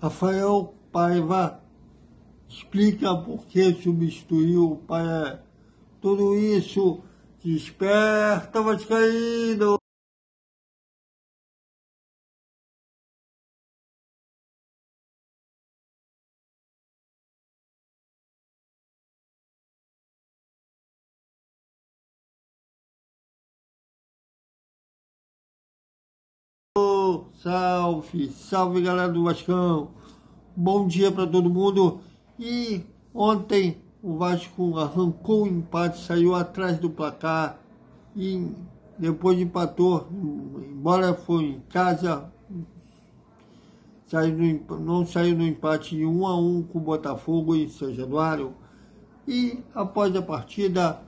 Rafael Paiva explica por que substituiu o Paiva. Tudo isso desperta, Vascaíno! Salve, salve galera do Vascão. Bom dia para todo mundo. E ontem o Vasco arrancou o empate, saiu atrás do placar e depois empatou, embora foi em casa, não saiu no empate de 1-1 com o Botafogo em São Januário. E após a partida,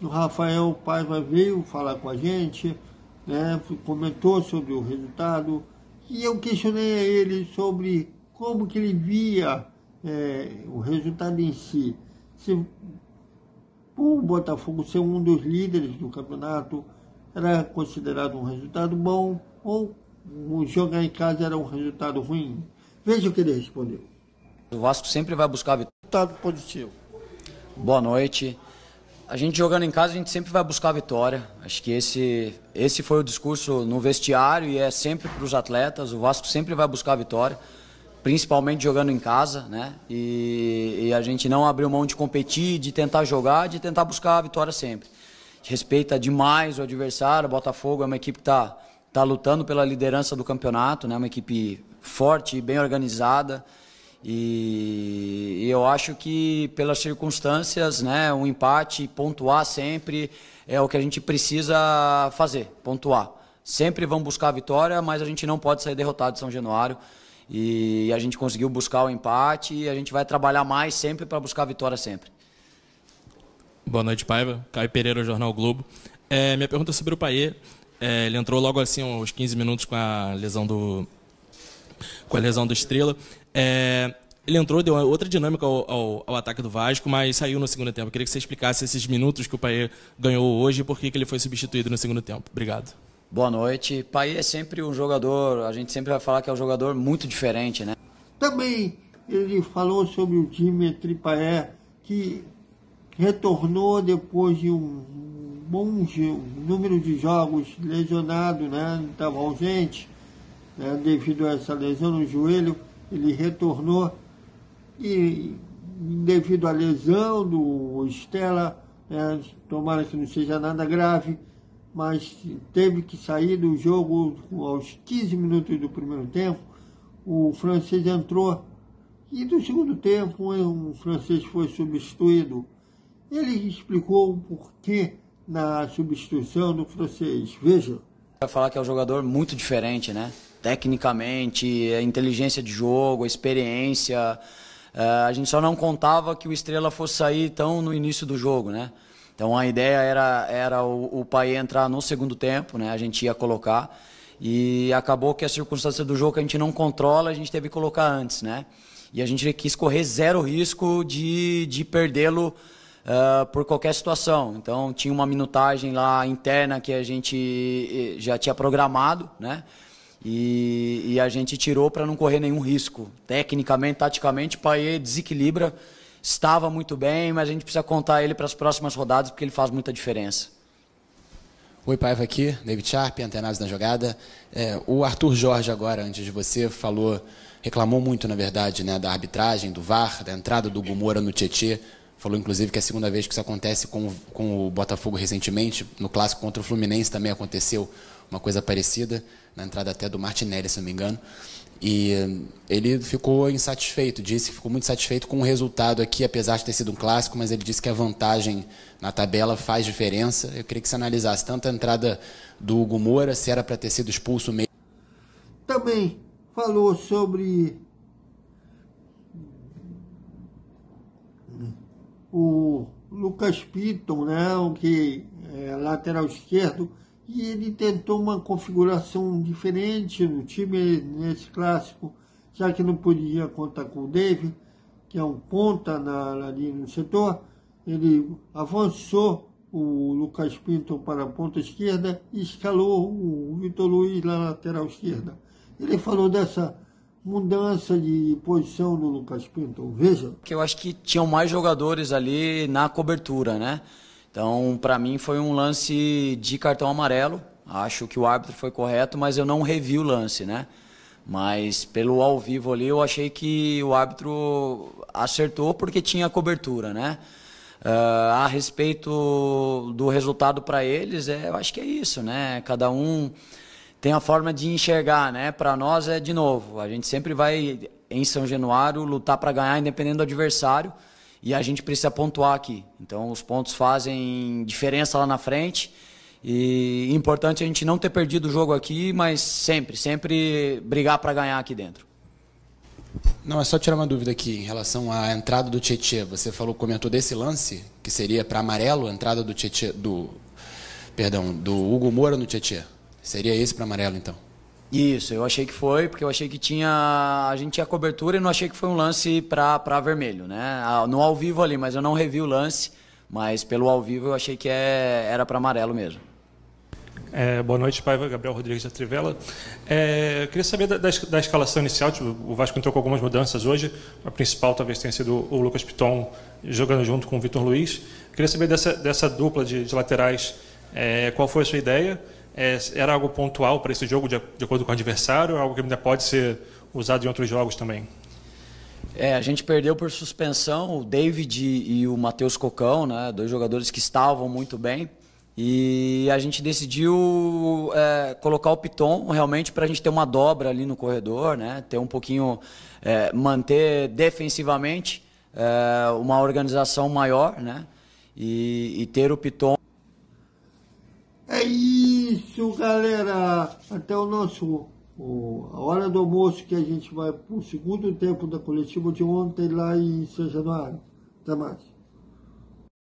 o Rafael Paiva veio falar com a gente, né, comentou sobre o resultado, e eu questionei a ele sobre como que ele via o resultado em si. Se o Botafogo ser um dos líderes do campeonato era considerado um resultado bom, ou o jogar em casa era um resultado ruim. Veja o que ele respondeu. O Vasco sempre vai buscar vitória. Resultado positivo. Boa noite. A gente jogando em casa, a gente sempre vai buscar a vitória. Acho que esse foi o discurso no vestiário e é sempre para os atletas. O Vasco sempre vai buscar a vitória, principalmente jogando em casa, né? E a gente não abriu mão de competir, de tentar jogar, de tentar buscar a vitória sempre. A gente respeita demais o adversário. O Botafogo é uma equipe que tá lutando pela liderança do campeonato, né? Uma equipe forte, bem organizada. E eu acho que pelas circunstâncias, né, um empate, pontuar sempre é o que a gente precisa fazer, pontuar. Sempre vamos buscar a vitória, mas a gente não pode sair derrotado de São Januário. E a gente conseguiu buscar o empate e a gente vai trabalhar mais sempre para buscar a vitória sempre. Boa noite, Paiva. Caio Pereira, Jornal Globo. Minha pergunta é sobre o Payet. Ele entrou logo assim aos 15 minutos com a lesão do Estrela. Ele entrou, deu outra dinâmica ao ataque do Vasco, mas saiu no segundo tempo. Eu queria que você explicasse esses minutos que o Payet ganhou hoje e por que ele foi substituído no segundo tempo. Obrigado. Boa noite. Payet é sempre um jogador, a gente sempre vai falar que é um jogador muito diferente, né? Também ele falou sobre o Dimitri Payet, que retornou depois de um bom número de jogos lesionado, né? Estava ausente, né? Devido a essa lesão no joelho. Ele retornou e, devido à lesão do Stella, tomara que não seja nada grave, mas teve que sair do jogo aos 15 minutos do primeiro tempo. O francês entrou e no segundo tempo o francês foi substituído. Ele explicou o porquê na substituição do francês. Veja. Vai falar que é um jogador muito diferente, né? Tecnicamente, a inteligência de jogo, a experiência. A gente só não contava que o Estrela fosse sair tão no início do jogo, né? Então a ideia era o Payet entrar no segundo tempo, né? A gente ia colocar e acabou que a circunstância do jogo que a gente não controla, a gente teve que colocar antes, né? E a gente quis correr zero risco de perdê-lo por qualquer situação. Então tinha uma minutagem lá interna que a gente já tinha programado, né? E a gente tirou para não correr nenhum risco. Tecnicamente, taticamente, o Payet desequilibra, estava muito bem, mas a gente precisa contar ele para as próximas rodadas porque ele faz muita diferença. Oi, Paiva aqui, David Sharp, Antenados na Jogada. O Arthur Jorge agora, antes de você, reclamou muito, na verdade, né, da arbitragem, do VAR, da entrada do Gumora no Tietê. Falou, inclusive, que é a segunda vez que isso acontece com o Botafogo recentemente. No clássico contra o Fluminense também aconteceu uma coisa parecida, na entrada até do Martinelli, se não me engano. E ele ficou insatisfeito, disse que ficou muito satisfeito com o resultado aqui, apesar de ter sido um clássico, mas ele disse que a vantagem na tabela faz diferença. Eu queria que você analisasse tanto a entrada do Hugo Moura, se era para ter sido expulso mesmo. Também falou sobre o Lucas Piton, né, o que é lateral esquerdo, e ele tentou uma configuração diferente no time nesse clássico, já que não podia contar com o David, que é um ponta ali no setor. Ele avançou o Lucas Piton para a ponta esquerda e escalou o Vitor Luiz na lateral esquerda. Ele falou dessa mudança de posição do Lucas Pinto? Veja. Porque eu acho que tinham mais jogadores ali na cobertura, né? Então, para mim, foi um lance de cartão amarelo. Acho que o árbitro foi correto, mas eu não revi o lance, né? Mas pelo ao vivo ali, eu achei que o árbitro acertou porque tinha cobertura, né? A respeito do resultado para eles, eu acho que é isso, né? Cada um tem a forma de enxergar, né? Para nós é de novo, a gente sempre vai em São Januário lutar para ganhar independente do adversário e a gente precisa pontuar aqui. Então os pontos fazem diferença lá na frente e importante a gente não ter perdido o jogo aqui, mas sempre brigar para ganhar aqui dentro. Não, é só tirar uma dúvida aqui em relação à entrada do Tietê. Você comentou desse lance, que seria para amarelo, a entrada do Tietê, do Hugo Moura no Tietê. Seria esse para amarelo, então? Isso, eu achei que foi, porque eu achei que a gente tinha cobertura e não achei que foi um lance para vermelho, né? No ao vivo ali, mas eu não revi o lance, mas pelo ao vivo eu achei que era para amarelo mesmo. Boa noite, Paiva. Gabriel Rodrigues da Trivela. Eu queria saber da escalação inicial. O Vasco entrou com algumas mudanças hoje. A principal talvez tenha sido o Lucas Piton jogando junto com o Vitor Luiz. Eu queria saber dessa dupla de laterais, qual foi a sua ideia? Era algo pontual para esse jogo, de acordo com o adversário, ou algo que ainda pode ser usado em outros jogos também? A gente perdeu por suspensão o David e o Matheus Cocão, né? 2 jogadores que estavam muito bem. E a gente decidiu colocar o Piton realmente para a gente ter uma dobra ali no corredor, né? Ter um pouquinho, manter defensivamente uma organização maior, né? E ter o Piton. É isso, galera. Até a hora do almoço que a gente vai para o segundo tempo da coletiva de ontem lá em São Januário. Até mais.